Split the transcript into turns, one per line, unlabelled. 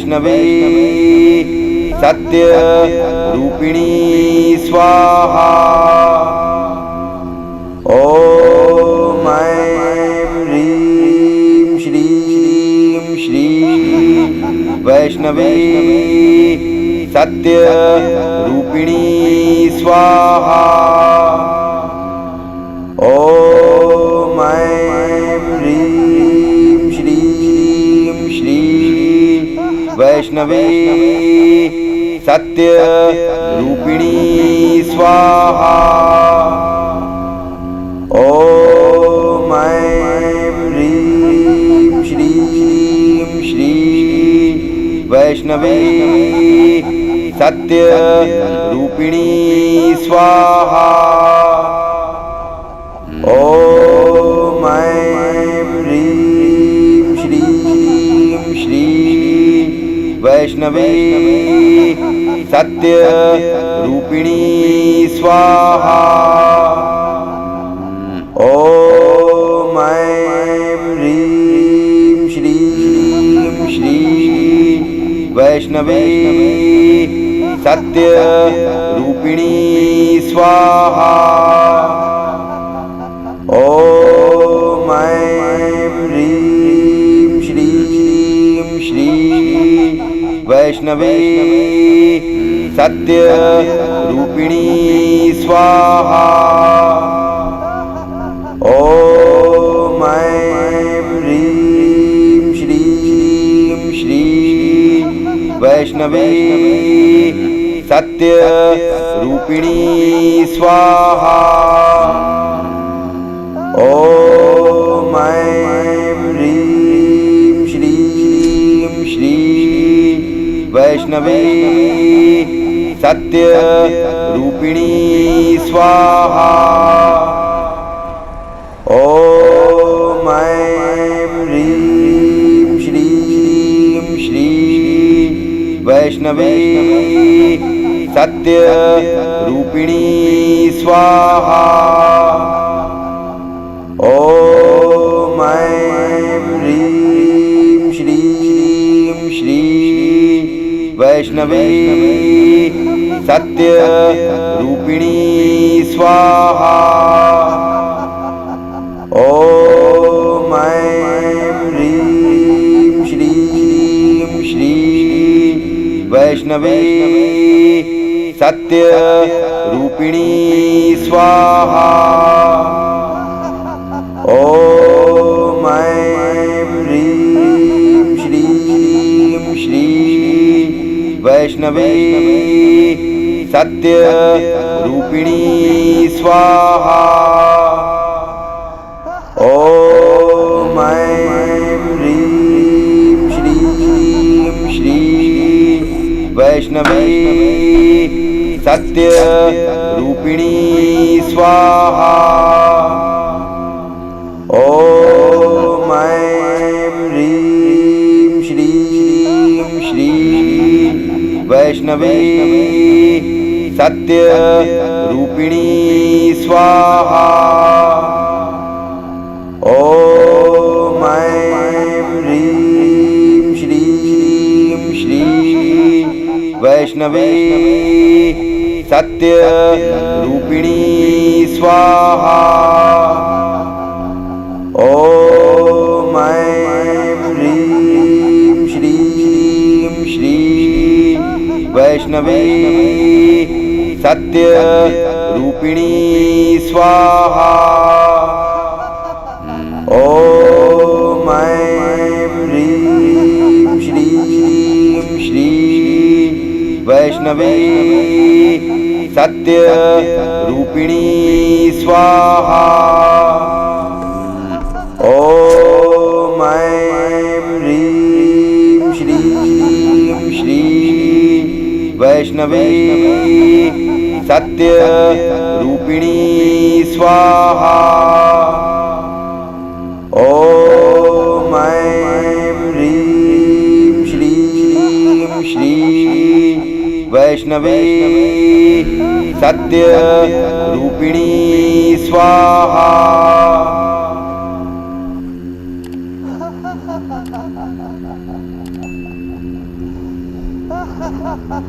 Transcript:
वैष्णवे सत्य रूपिणी स्वाहा। ॐ ऐं ह्रीं श्रीं श्रीं वैष्णवे सत्य रूपिणी स्वाहा। ॐ ऐं ह्रीं श्रीं श्रीं वैष्णवे सत्य रूपिणी स्वाहा। ॐ ऐं ह्रीं श्रीं श्रीं वैष्णवे सत्य रूपिणी स्वाहा। ॐ ऐं ह्रीं श्रीं श्रीं वैष्णवे सत्य रूपिणी स्वाहा। ॐ ऐं ह्रीं श्रीं श्रीं वैष्णवे सत्य रूपिणी स्वाहा। ॐ ऐं ह्रीं श्रीं श्रीं वैष्णवे सत्य रूपिणी स्वाहा। ॐ ऐं ह्रीं श्रीं श्रीं वैष्णवे सत्य रूपिणी स्वाहा। ॐ ऐं ह्रीं श्रीं श्रीं वैष्णवे सत्य रूपिणी स्वाहा। ॐ ऐं ह्रीं श्रीं श्रीं वैष्णवे सत्य रूपिणी स्वाहा। ॐ ऐं ह्रीं श्रीं श्रीं वैष्णवे सत्य रूपिणी स्वाहा। ॐ ऐं ह्रीं श्रीं श्रीं वैष्णवे सत्य रूपिणी स्वाहा। ॐ ऐं ह्रीं श्रीं श्रीं वैष्णवे सत्य रूपिणी स्वाहा। ॐ ऐं ह्रीं श्रीं श्रीं वैष्णवे सत्य रूपिणी स्वाहा। ॐ ऐं ह्रीं श्रीं श्रीं वैष्णवे सत्य रूपिणी स्वाहा। ॐ ऐं ह्रीं श्रीं श्रीं वैष्णवे सत्य रूपिणी स्वाहा। ॐ ऐं ह्रीं श्रीं श्रीं वैष्णवे सत्य रूपिणी स्वाहा। ॐ ऐं ह्रीं श्रीं श्रीं वैष्णवे सत्य रूपिणी स्वाहा। ॐ ऐं ह्रीं श्रीं श्रीं वैष्णवे सत्य रूपिणी स्वाहा। ॐ ऐं ह्रीं श्रीं श्रीं वैष्णवे सत्य रूपिणी स्वाहा।